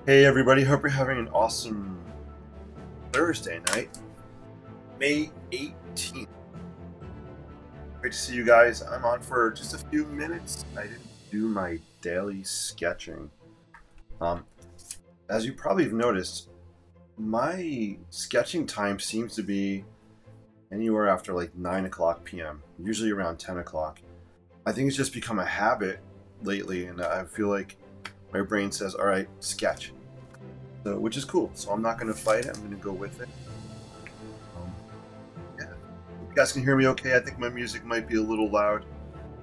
Hey everybody, hope you're having an awesome Thursday night, May 18th. Great to see you guys. I'm on for just a few minutes. I didn't do my daily sketching. Um, as you probably have noticed, my sketching time seems to be anywhere after like 9 o'clock p.m., usually around 10 o'clock. I think it's just become a habit lately, and I feel like my brain says, all right, sketch. So, which is cool. So I'm not going to fight it. I'm going to go with it. Um, yeah. If you guys can hear me okay, I think my music might be a little loud.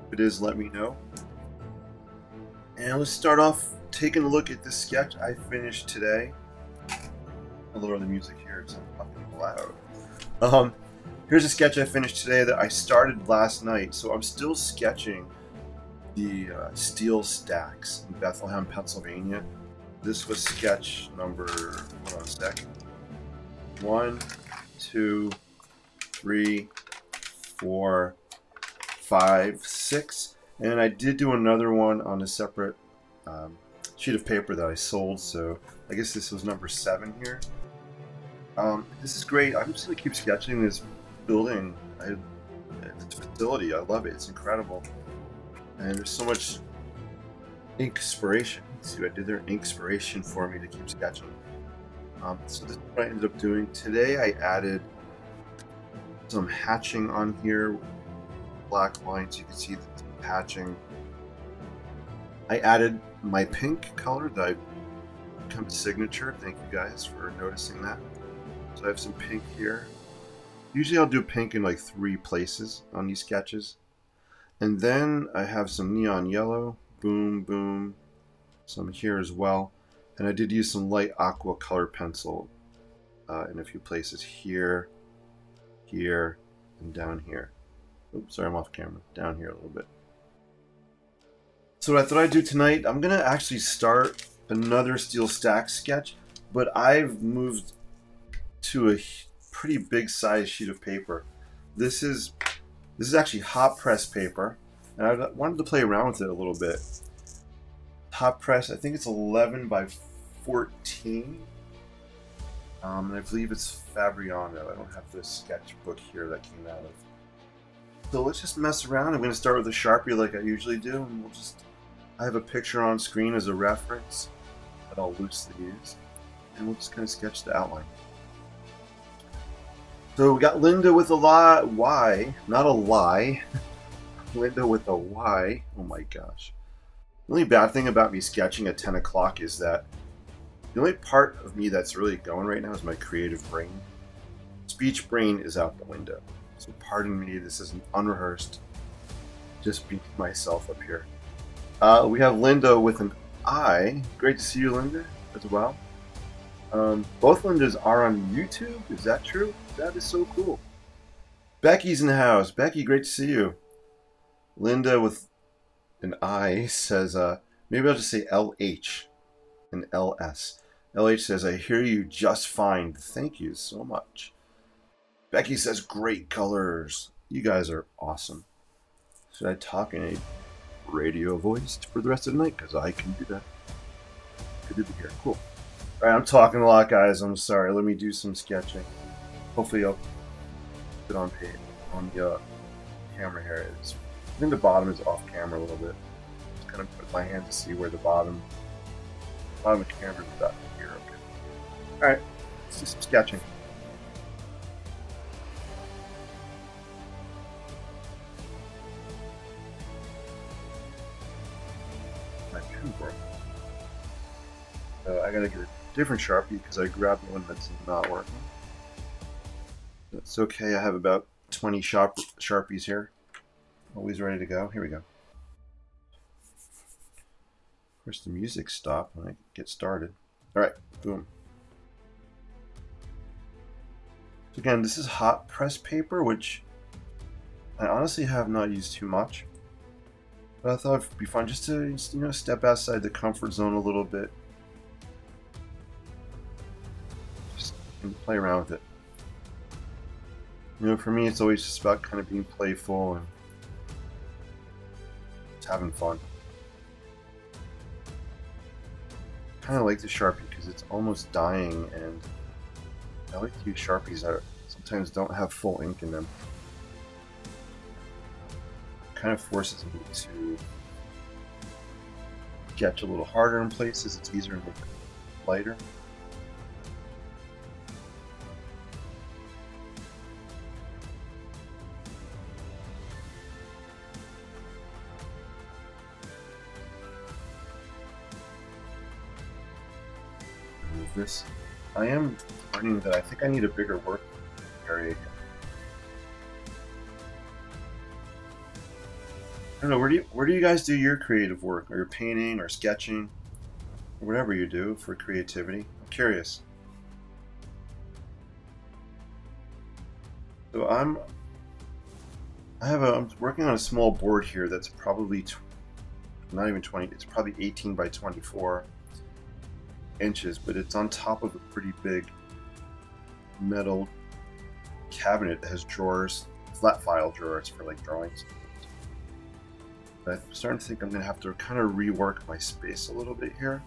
If it is, let me know. And let's start off taking a look at this sketch I finished today. I'll lower the music here. It's fucking loud. Here's a sketch I finished today that I started last night. So I'm still sketching the steel stacks in Bethlehem, Pennsylvania. This was sketch number, hold on a sec, 1, 2, 3, 4, 5, 6, and I did do another one on a separate sheet of paper that I sold, so I guess this was number 7 here. This is great. I'm just going to keep sketching this building, this facility. I love it. It's incredible. And there's so much INKspiration. See what I did there? INKspiration for me to keep sketching. So this is what I ended up doing. Today I added some hatching on here. Black lines, you can see the hatching. I added my pink color that I've become a signature. Thank you guys for noticing that. So I have some pink here. Usually I'll do pink in like 3 places on these sketches. And then I have some neon yellow. Boom, boom. Some here as well, and I did use some light aqua color pencil in a few places here, here, and down here. Oops, sorry, I'm off camera. Down here a little bit. So what I thought I'd do tonight, I'm gonna actually start another steel stack sketch, but I've moved to a pretty big size sheet of paper. This is actually hot press paper, and I wanted to play around with it a little bit. Hot press, I think it's 11 by 14, and I believe it's Fabriano. I don't have the sketchbook here that came out of. So let's just mess around. I'm going to start with a Sharpie like I usually do, and I have a picture on screen as a reference that I'll loosely use, and we'll just kind of sketch the outline. So we got Linda with a Y, not a lie. Linda with a Y. Oh my gosh. The only bad thing about me sketching at 10 o'clock is that the only part of me that's really going right now is my creative brain. Speech brain is out the window. So pardon me, this isn't unrehearsed. Just being myself up here. We have Linda with an I. Great to see you, Linda, as well. Both Lindas are on YouTube. Is that true? That is so cool. Becky's in the house. Becky, great to see you. Linda with an I says, maybe I'll just say LH and LS. LH says, I hear you just fine. Thank you so much. Becky says, great colors. You guys are awesome. Should I talk in a radio voice for the rest of the night? Because I can do that. Good to hear. Cool. All right, I'm talking a lot, guys. I'm sorry. Let me do some sketching. Hopefully I'll put it on the camera here. I think the bottom is off camera a little bit. Just kind of put my hand to see where the bottom of the camera is about here. Okay. Alright, let's do some sketching. My pen broke. I gotta get a different Sharpie because I grabbed one that's not working. That's okay, I have about 20 Sharpies here. Always ready to go. Here we go. Of course, the music stopped when I get started. All right, boom. So again, this is hot press paper, which I honestly have not used too much. But I thought it'd be fun just to, step outside the comfort zone a little bit. Just play around with it. For me, it's always just about kind of being playful and having fun. kind of like the Sharpie because it's almost dying, and I like to use Sharpies that sometimes don't have full ink in them. It kind of forces me to sketch a little harder in places. It's easier to make it lighter. This, I am learning that I think I need a bigger work area. I don't know, where do you guys do your creative work, or your painting or sketching, or whatever you do for creativity? I'm curious. So I'm working on a small board here that's probably not even 20. It's probably 18 by 24 inches, but it's on top of a pretty big metal cabinet that has drawers, flat file drawers for like drawings. But I'm starting to think I'm going to have to kind of rework my space a little bit here.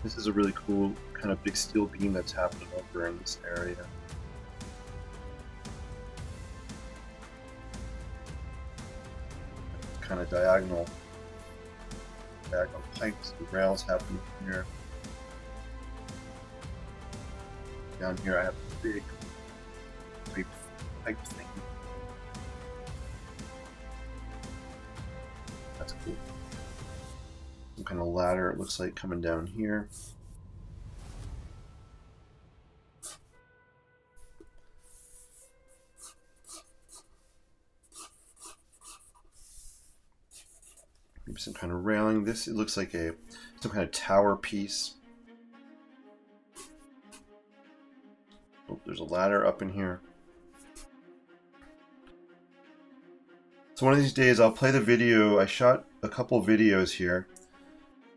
This is a really cool kind of big steel beam that's happening over in this area. Kind of diagonal pipes and rails happening here. Down here I have a big pipe thing. That's cool. Some kind of ladder, it looks like, coming down here. Maybe some kind of railing. This, it looks like some kind of tower piece. Oh, there's a ladder up in here. So one of these days I'll play the video. I shot a couple videos here.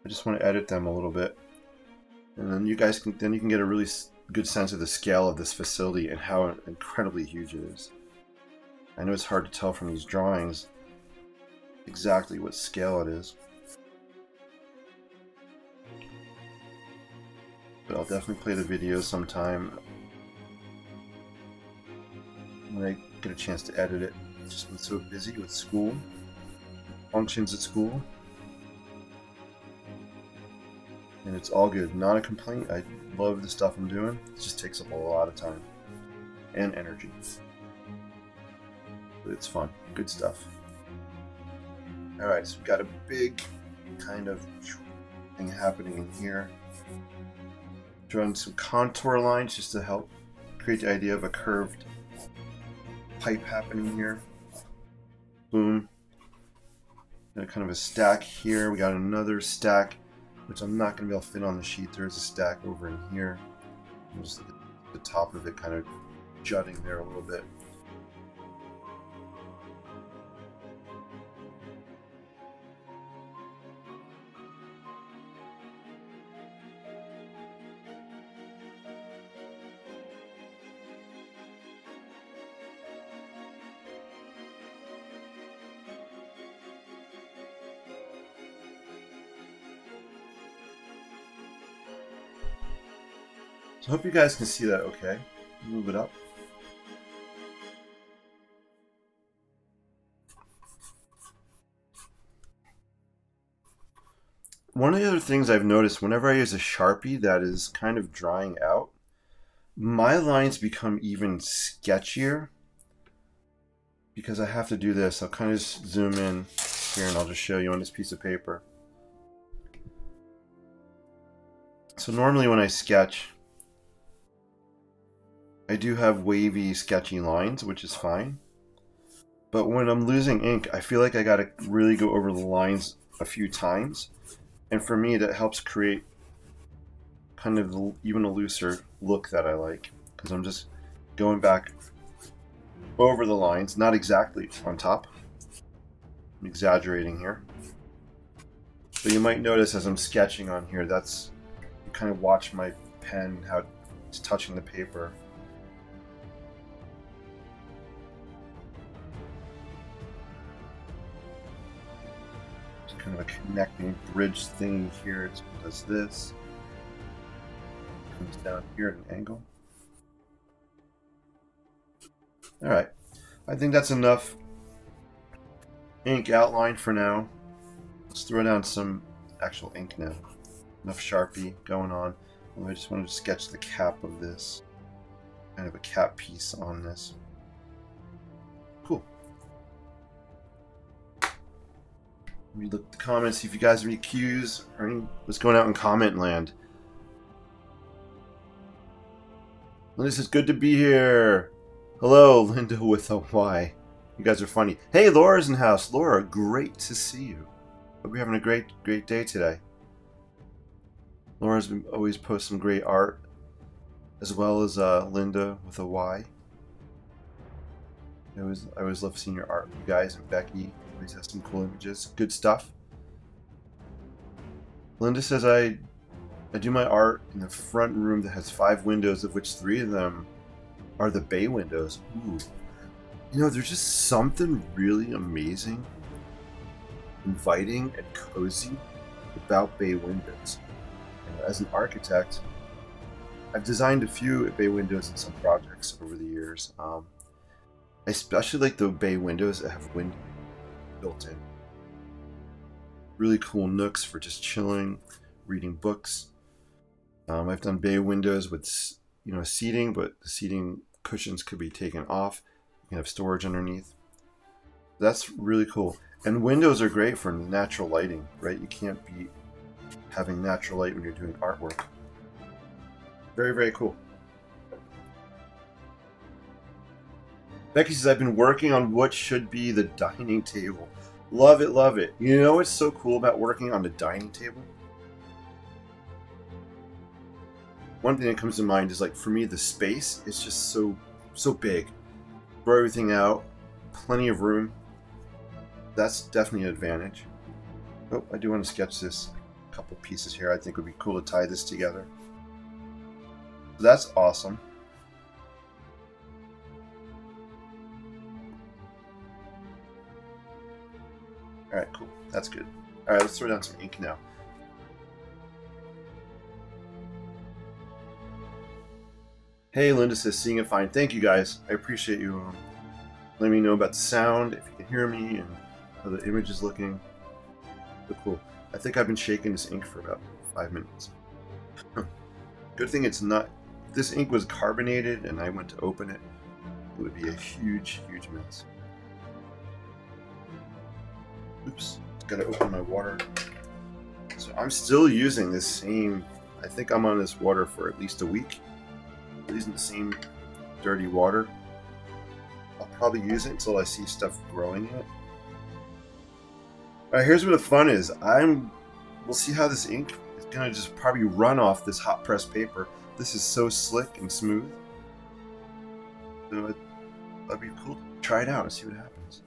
I just want to edit them a little bit, and then you guys can get a really good sense of the scale of this facility and how incredibly huge it is. I know it's hard to tell from these drawings exactly what scale it is, but I'll definitely play the video sometime when I get a chance to edit it. I've just been so busy with school, functions at school, and it's all good. Not a complaint. I love the stuff I'm doing. It just takes up a lot of time and energy, but it's fun. Good stuff. Alright, so we've got a big kind of thing happening in here. Drawing some contour lines just to help create the idea of a curved pipe happening here. Boom. Got kind of a stack here. We got another stack, which I'm not going to be able to fit on the sheet. There's a stack over in here. Just the top of it kind of jutting there a little bit. So I hope you guys can see that okay. Move it up. One of the other things I've noticed whenever I use a Sharpie that is kind of drying out, my lines become even sketchier because I have to do this. I'll kind of just zoom in here and I'll just show you on this piece of paper. So normally when I sketch, I do have wavy, sketchy lines, which is fine. But when I'm losing ink, I feel like I gotta really go over the lines a few times. And for me, that helps create kind of even a looser look that I like. Because I'm just going back over the lines, not exactly on top. I'm exaggerating here. But you might notice as I'm sketching on here, you kind of watch my pen, how it's touching the paper. kind of a connecting bridge thing here. It does this. Comes down here at an angle. Alright, I think that's enough ink outline for now. Let's throw down some actual ink now. Enough Sharpie going on. I just wanted to sketch the cap of this. Kind of a cap piece on this. Cool. Let me look at the comments, see if you guys have any cues or any, what's going out in comment land. Linda says, good to be here. Hello, Linda with a Y. You guys are funny. Hey, Laura's in house. Laura, great to see you. Hope you're having a great day today. Laura's been always posts some great art, as well as Linda with a Y. I always love seeing your art. You guys and Becky always have some cool images. Good stuff. Linda says I do my art in the front room that has 5 windows, of which 3 of them are the bay windows. Ooh. You know, there's just something really amazing, inviting, and cozy about bay windows. As an architect, I've designed a few bay windows in some projects over the years. I especially like the bay windows that have wind built in. Really cool nooks for just chilling, reading books. I've done bay windows with, you know, seating, but the seating cushions could be taken off. You can have storage underneath. That's really cool. And windows are great for natural lighting, right? You can't beat having natural light when you're doing artwork. Very cool. Becky says, I've been working on what should be the dining table. Love it, love it. You know what's so cool about working on the dining table? One thing that comes to mind is, like, for me, the space is just so big. Throw everything out, plenty of room. That's definitely an advantage. Oh, I do want to sketch this. A couple pieces here. I think would be cool to tie this together. So that's awesome. Alright, cool. That's good. Alright, let's throw down some ink now. Hey, Linda says, seeing it fine. Thank you, guys. I appreciate you letting me know about the sound, if you can hear me, and how the image is looking. So cool. I think I've been shaking this ink for about 5 minutes. Good thing it's not... If this ink was carbonated and I went to open it, it would be a huge mess. Oops. Gotta open my water. So I'm still using this same... I think I'm on this water for at least a week. Using the same dirty water. I'll probably use it until I see stuff growing in it. Alright, here's where the fun is. We'll see how this ink is gonna just probably run off this hot press paper. This is so slick and smooth. So that'd be cool to try it out and see what happens.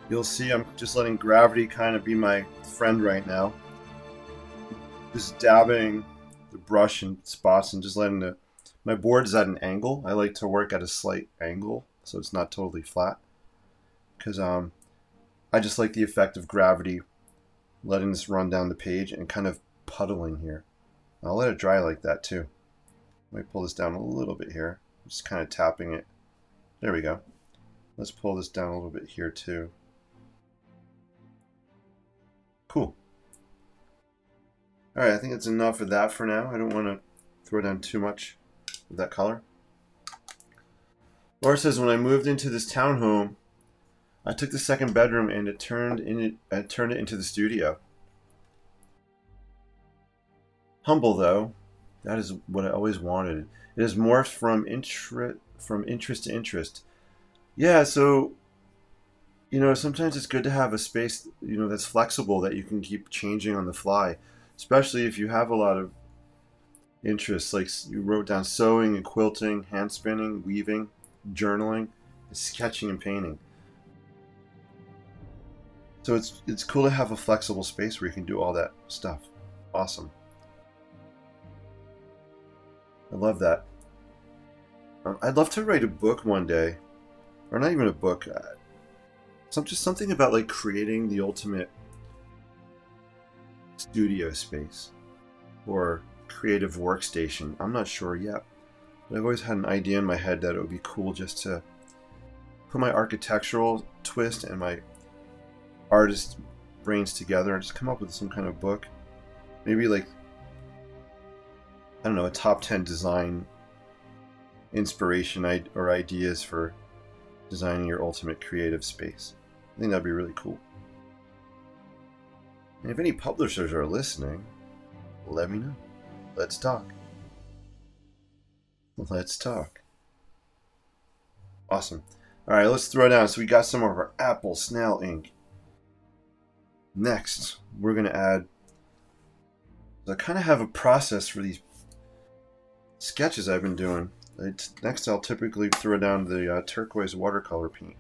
You'll see I'm just letting gravity kind of be my friend right now. Just dabbing the brush in spots and just letting my board is at an angle. I like to work at a slight angle so it's not totally flat. Because I just like the effect of gravity letting this run down the page and kind of puddling here. I'll let it dry like that too. Let me pull this down a little bit here. Just kind of tapping it. There we go. Let's pull this down a little bit here too. Cool. Alright, I think it's enough of that for now. I don't want to throw down too much of that color. Laura says, when I moved into this townhome, I took the second bedroom and I turned it into the studio. Humble though, that is what I always wanted. It has morphed from interest to interest. Yeah, so sometimes it's good to have a space that's flexible, that you can keep changing on the fly, especially if you have a lot of interests. Like you wrote down sewing and quilting, hand spinning, weaving, journaling, sketching, and painting. So it's cool to have a flexible space where you can do all that stuff. Awesome. I love that. I'd love to write a book one day, or not even a book. Just something about like creating the ultimate studio space or creative workstation. I'm not sure yet, but I've always had an idea in my head that it would be cool just to put my architectural twist and my artist brains together and just come up with some kind of book. Maybe like, I don't know, a top 10 design inspiration or ideas for designing your ultimate creative space. I think that'd be really cool. And if any publishers are listening, let me know. Let's talk. Let's talk. Awesome. All right, let's throw down. So we got some of our apple snail ink. Next, we're going to add, I kind of have a process for these sketches I've been doing. Next, I'll typically throw down the turquoise watercolor paint.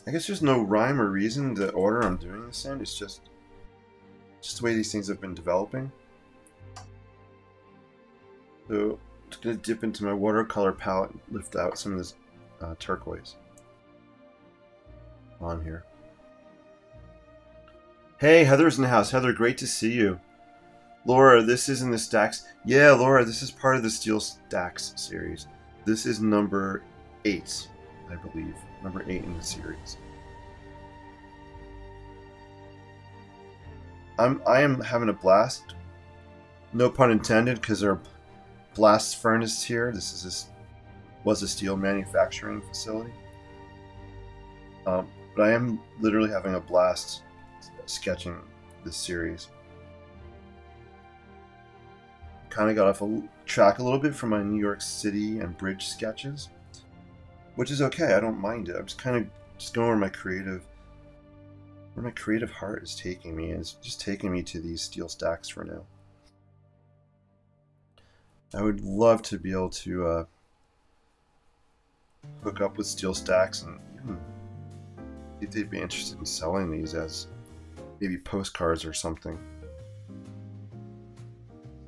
I guess there's no rhyme or reason the order I'm doing this in. It's just the way these things have been developing. So I'm just going to dip into my watercolor palette and lift out some of this turquoise on here. Hey, Heather's in the house. Heather, great to see you. Laura, this is in the Stacks. Yeah, Laura, this is part of the Steel Stacks series. This is number 8, I believe. Number 8 in the series. I am having a blast. No pun intended, because there are blast furnaces here. Was a steel manufacturing facility. But I am literally having a blast sketching this series. Kind of got off track a little bit from my New York City and bridge sketches, which is okay. I don't mind it. I'm just kind of going where my creative heart is taking me, and it's just taking me to these steel stacks for now. I would love to be able to hook up with steel stacks and even see if they'd be interested in selling these as maybe postcards or something.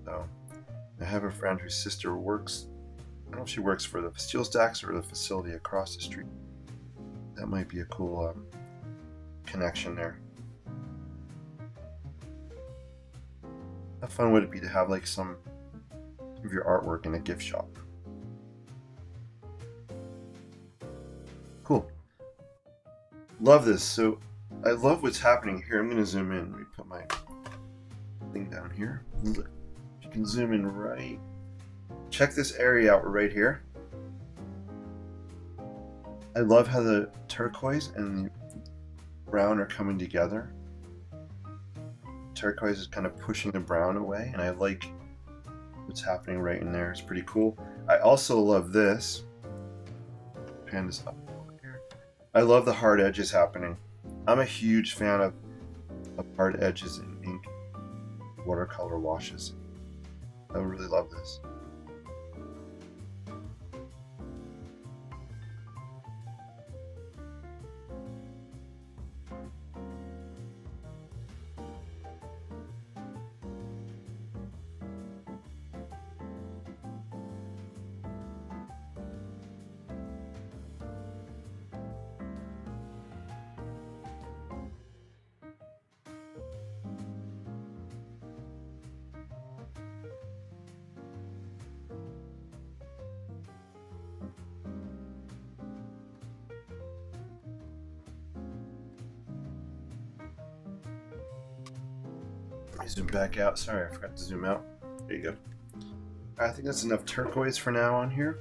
So I have a friend whose sister works, I don't know if she works for the steel stacks or the facility across the street. That might be a cool connection there. How fun would it be to have like some of your artwork in a gift shop? Cool. Love this. So I love what's happening here. I'm going to zoom in. Let me put my thing down here. You can zoom in right. Check this area out right here. I love how the turquoise and the brown are coming together. Turquoise is kind of pushing the brown away, and I like what's happening right in there. It's pretty cool. I also love this. Pan this up over here. I love the hard edges happening. I'm a huge fan of hard edges in ink, watercolor washes. I really love this. Let me zoom back out. Sorry, I forgot to zoom out. There you go. I think that's enough turquoise for now on here.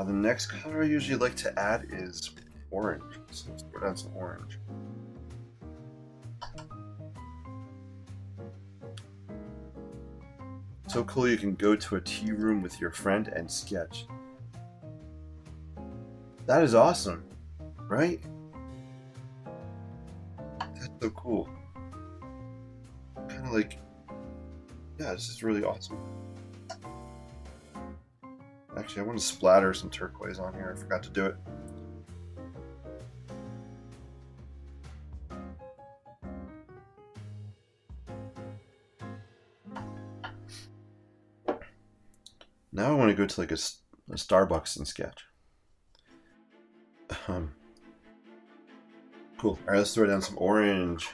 The next color I usually like to add is orange. So let's put on some orange. So cool you can go to a tea room with your friend and sketch. That is awesome, right? That's so cool. Kind of like, yeah, this is really awesome. Actually, I want to splatter some turquoise on here. I forgot to do it. Now I want to go to like a Starbucks and sketch. Cool. All right, let's throw down some orange.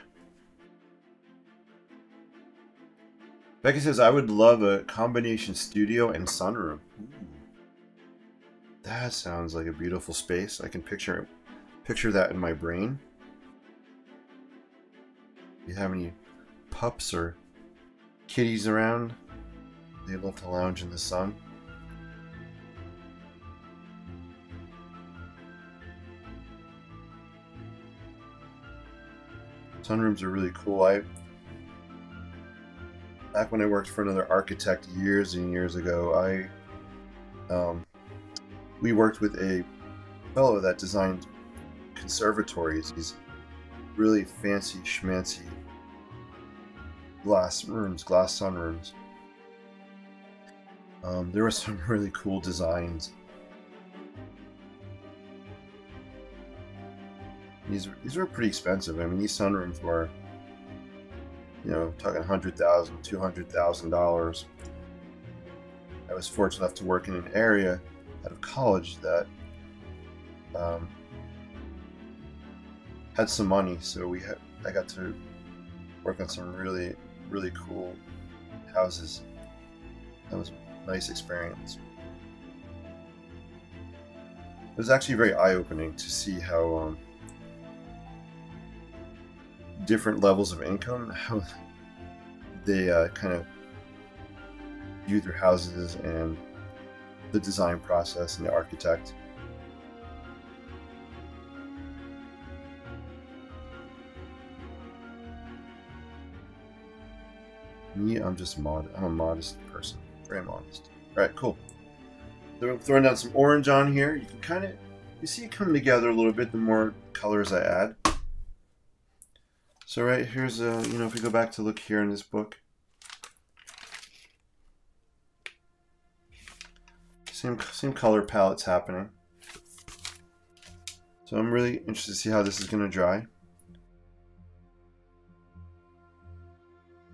Becky says, I would love a combination studio and sunroom. Ooh. That sounds like a beautiful space. I can picture that in my brain. If you have any pups or kitties around, they love to lounge in the sun. Sunrooms are really cool. Back when I worked for another architect years and years ago, we worked with a fellow that designed conservatories. These really fancy schmancy glass sunrooms. There were some really cool designs. These were pretty expensive. I mean, these sunrooms were, you know, talking $100,000, $200,000. I was fortunate enough to work in an area out of college that had some money, so I got to work on some really, really cool houses. That was a nice experience. It was actually very eye-opening to see how different levels of income, how they kind of view their houses and the design process and the architect. Me, I'm a modest person, very modest. All right, cool. So I'm throwing down some orange on here. You can you see it come together a little bit the more colors I add. So right here's if we go back to look here in this book, same color palettes happening. So I'm really interested to see how this is going to dry.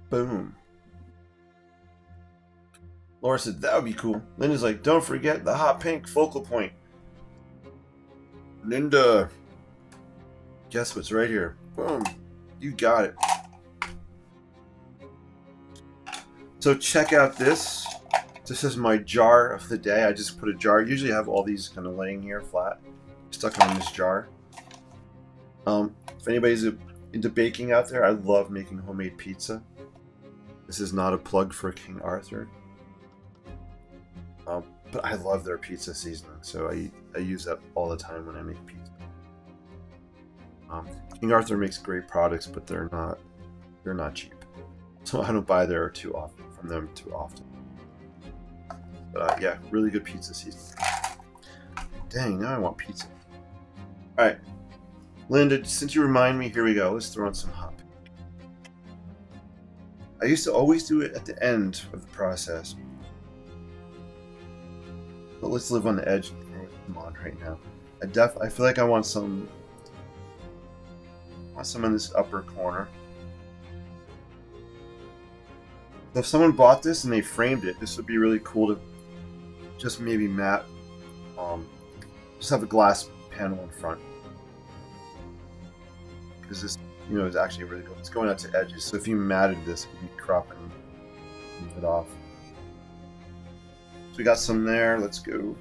Boom. Laura said that would be cool. Linda's like, don't forget the hot pink focal point. Linda, guess what's right here? Boom. You got it. So check out this. This is my jar of the day. I just put a jar. Usually I have all these kind of laying here flat. Stuck them in this jar. If anybody's into baking out there, I love making homemade pizza. This is not a plug for King Arthur. But I love their pizza seasoning, so I use that all the time when I make pizza. King Arthur makes great products, but they're not cheap, so I don't buy from them too often. But yeah, really good pizza seasoning. Dang, now I want pizza. All right, Linda, since you remind me, here we go. Let's throw in some hot pink. I used to always do it at the end of the process, but let's live on the edge and throw them on right now. I feel like I want some in this upper corner. So if someone bought this and they framed it, this would be really cool to just maybe matte, just have a glass panel in front. Because this, is actually really good. It's going out to edges, so if you matted this, it would be cropping and move it off. So we got some there. Let's go.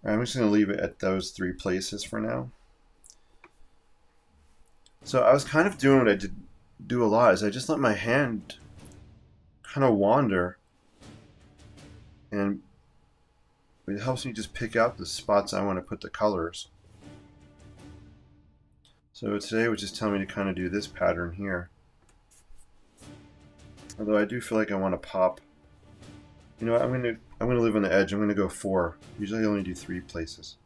I'm just going to leave it at those 3 places for now. So I was kind of doing what I did do a lot, is I just let my hand kind of wander, and it helps me just pick out the spots I want to put the colors. So today it would just tell me to kind of do this pattern here. Although I do feel like I want to pop. You know what, I'm gonna live on the edge. I'm gonna go 4. Usually I only do 3 places.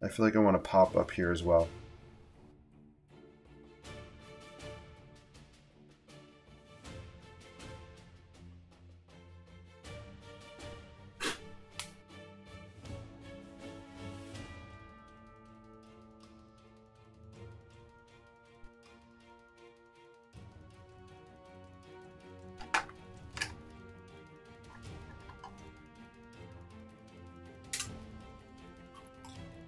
I feel like I want to pop up here as well.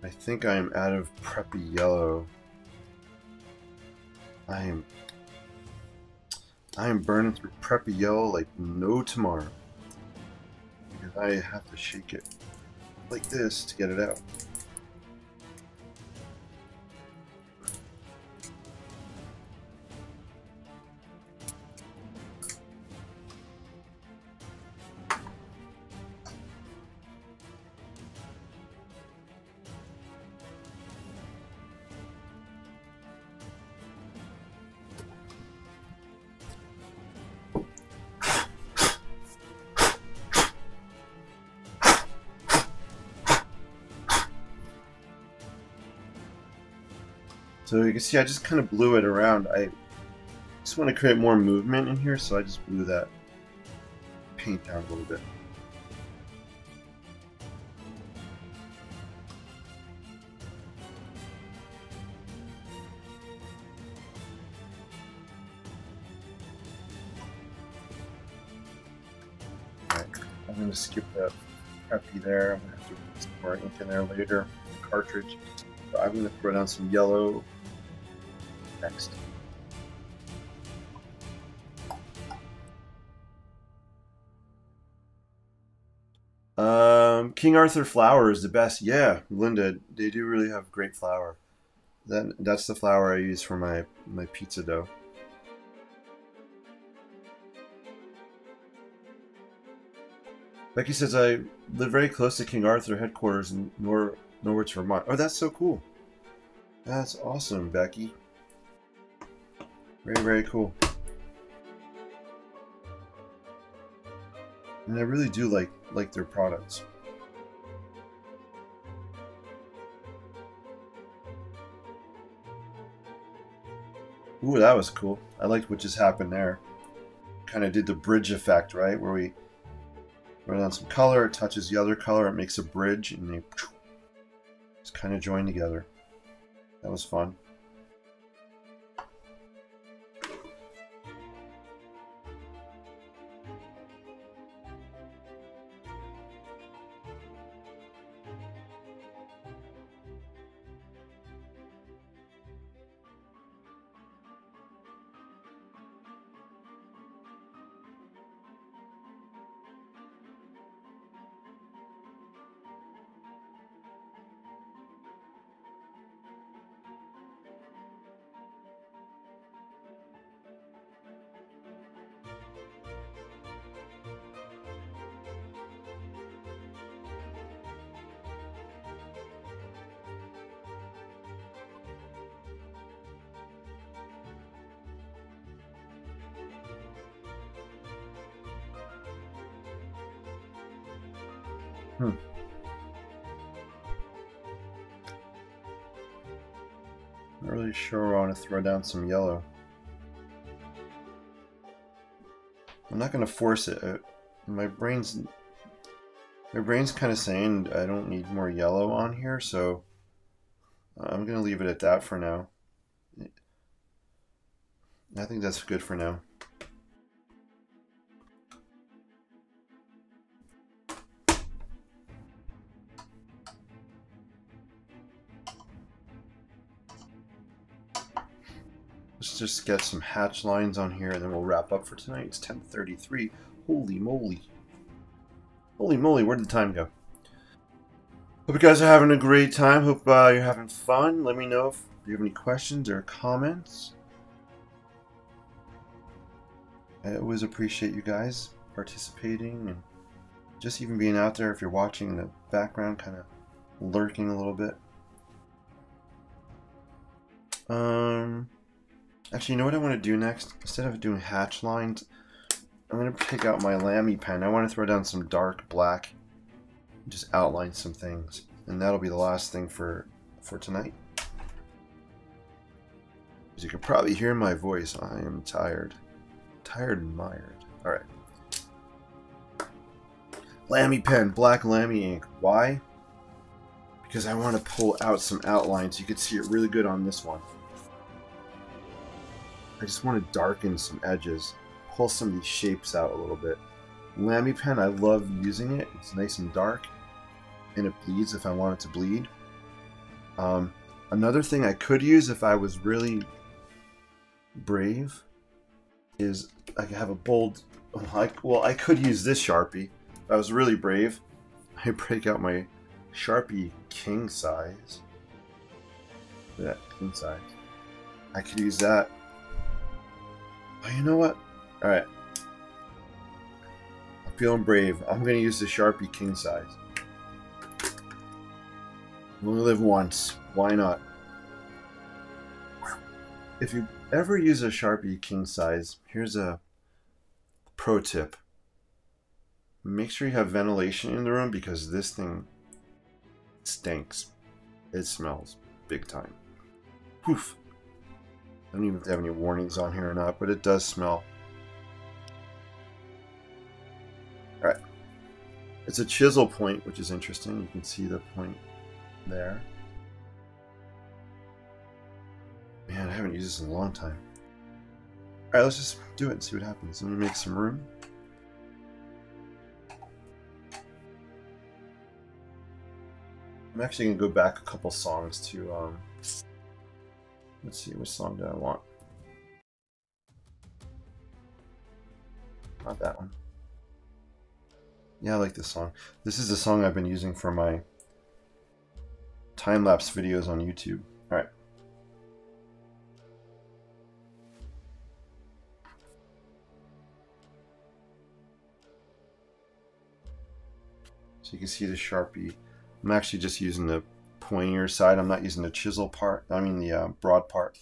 I think I am out of preppy yellow. I am burning through preppy yellow like no tomorrow. Because I have to shake it like this to get it out. So you can see I just kind of blew it around. I just want to create more movement in here, so I just blew that paint down a little bit. Alright, I'm going to skip that preppy there. I'm going to have to put some more ink in there later, the cartridge. So I'm going to throw down some yellow next. King Arthur flour is the best. Yeah, Linda, they do really have great flour. That's the flour I use for my pizza dough. Becky says I live very close to King Arthur headquarters in Norwich, Vermont. Oh, that's so cool. That's awesome, Becky. Very, very cool. And I really do like their products. Ooh, that was cool. I liked what just happened there. Kind of did the bridge effect, right? Where we run on some color, it touches the other color, it makes a bridge, and they just kind of join together. That was fun. Not really sure I want to throw down some yellow. I'm not going to force it. My brain's kind of saying I don't need more yellow on here, so I'm going to leave it at that for now. I think that's good for now. Let's just get some hatch lines on here and then we'll wrap up for tonight. It's 10:33. Holy moly. Holy moly, where did the time go? Hope you guys are having a great time. Hope you're having fun. Let me know if you have any questions or comments. I always appreciate you guys participating and just even being out there if you're watching in the background, kind of lurking a little bit. Actually, you know what I want to do next? Instead of doing hatch lines, I'm going to take out my Lamy pen. I want to throw down some dark black, just outline some things. And that'll be the last thing for tonight. As you can probably hear my voice, I am tired. Tired and mired. Alright. Lamy pen, black Lamy ink. Why? Because I want to pull out some outlines. You can see it really good on this one. I just want to darken some edges, pull some of these shapes out a little bit. Lamy pen, I love using it. It's nice and dark, and it bleeds if I want it to bleed. Another thing I could use if I was really brave is I could have a bold. Well, I could use this Sharpie. If I was really brave, I break out my Sharpie king size. That king size. I could use that. Oh, you know what? Alright. I'm feeling brave. I'm going to use the Sharpie king size. You only live once. Why not? If you ever use a Sharpie king size, here's a pro tip. Make sure you have ventilation in the room because this thing stinks. It smells big time. Poof. I don't even have any warnings on here or not, but it does smell. Alright. It's a chisel point, which is interesting. You can see the point there. Man, I haven't used this in a long time. Alright, let's just do it and see what happens. Let me make some room. I'm actually going to go back a couple songs to, let's see, which song do I want? Not that one. Yeah, I like this song. This is the song I've been using for my time-lapse videos on YouTube. Alright. So you can see the Sharpie. I'm actually just using the pointier side. I'm not using the chisel part. I mean the broad part.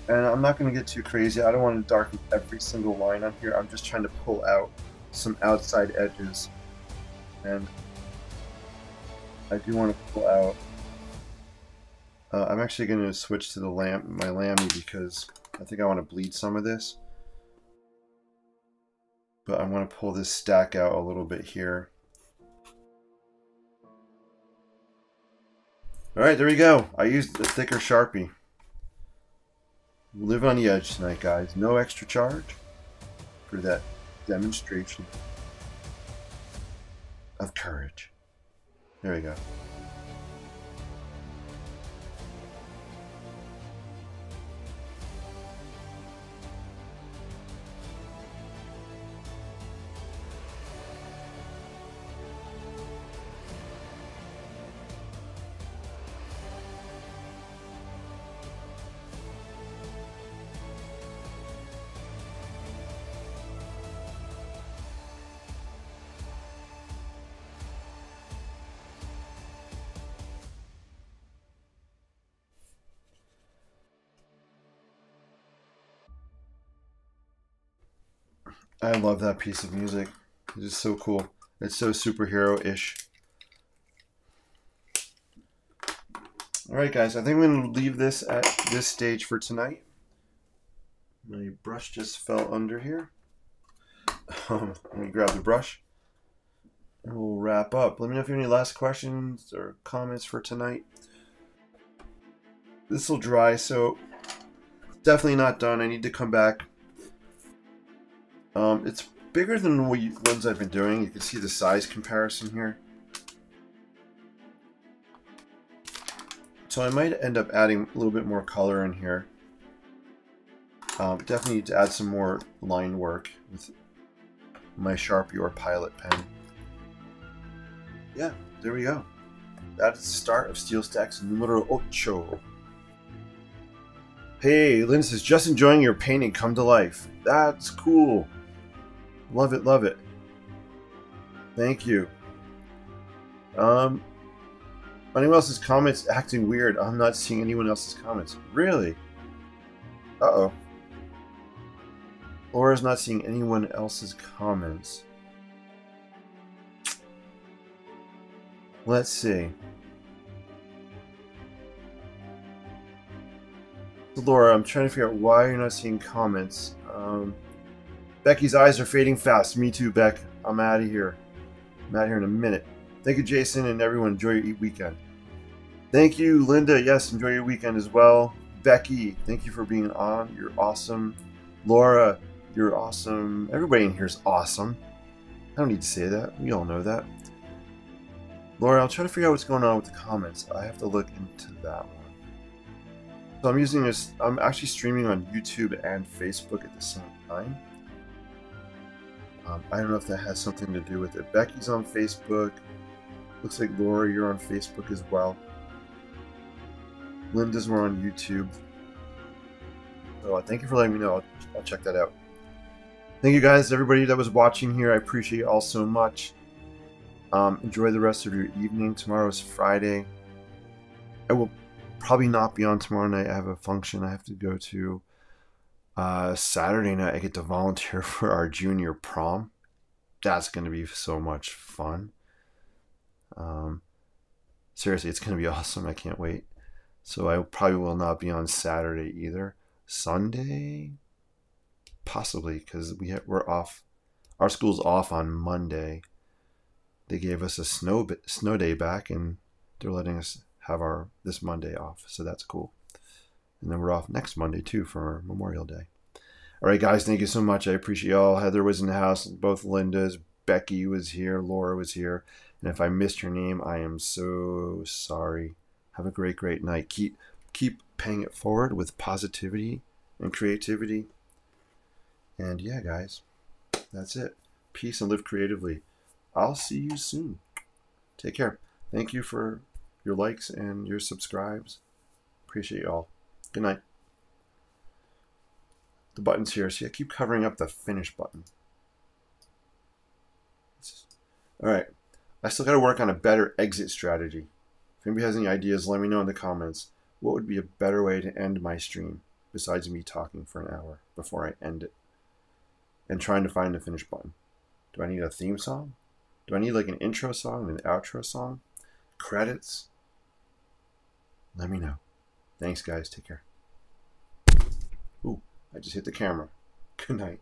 And I'm not going to get too crazy. I don't want to darken every single line on here. I'm just trying to pull out some outside edges. And I do want to pull out... I'm actually going to switch to the my Lamy because I think I want to bleed some of this. But I want to pull this stack out a little bit here. Alright, there we go. I used a thicker Sharpie. Live on the edge tonight, guys. No extra charge for that demonstration of courage. There we go. I love that piece of music. It's just so cool. It's so superhero-ish. Alright guys, I think I'm going to leave this at this stage for tonight. My brush just fell under here. Let me grab the brush. And we'll wrap up. Let me know if you have any last questions or comments for tonight. This will dry, so definitely not done. I need to come back. It's bigger than the ones I've been doing. You can see the size comparison here. So I might end up adding a little bit more color in here. Definitely need to add some more line work with my Sharpie or Pilot pen. Yeah, there we go. That's the start of Steel Stacks numero 8. Hey, Lynn says, just enjoying your painting come to life. That's cool. Love it, love it. Thank you. Anyone else's comments acting weird? I'm not seeing anyone else's comments. Really? Uh-oh. Laura's not seeing anyone else's comments. Let's see. So Laura, I'm trying to figure out why you're not seeing comments. Becky's eyes are fading fast. Me too, Beck. I'm out of here. I'm out of here in a minute. Thank you, Jason, and everyone. Enjoy your weekend. Thank you, Linda. Yes, enjoy your weekend as well. Becky, thank you for being on. You're awesome. Laura, you're awesome. Everybody in here is awesome. I don't need to say that. We all know that. Laura, I'll try to figure out what's going on with the comments. I have to look into that one. So I'm using this. I'm actually streaming on YouTube and Facebook at the same time. I don't know if that has something to do with it. Becky's on Facebook. Looks like Laura, you're on Facebook as well. Linda's more on YouTube. So thank you for letting me know. I'll check that out. Thank you guys, everybody that was watching here. I appreciate you all so much. Enjoy the rest of your evening. Tomorrow is Friday. I will probably not be on tomorrow night. I have a function I have to go to. Saturday night I get to volunteer for our junior prom. That's going to be so much fun. Seriously, it's going to be awesome. I can't wait. So I probably will not be on Saturday either. Sunday? Possibly, because we're off. Our school's off on Monday. They gave us a snow day back, and they're letting us have this Monday off. So that's cool. And then we're off next Monday, too, for Memorial Day. All right, guys, thank you so much. I appreciate y'all. Heather was in the house. Both Lindas. Becky was here. Laura was here. And if I missed your name, I am so sorry. Have a great, great night. Keep paying it forward with positivity and creativity. And yeah, guys, that's it. Peace and live creatively. I'll see you soon. Take care. Thank you for your likes and your subscribes. Appreciate y'all. Good night. The button's here. See, I keep covering up the finish button. All right. I still got to work on a better exit strategy. If anybody has any ideas, let me know in the comments. What would be a better way to end my stream besides me talking for an hour before I end it and trying to find the finish button? Do I need a theme song? Do I need like an intro song and an outro song? Credits? Let me know. Thanks, guys. Take care. Ooh, I just hit the camera. Good night.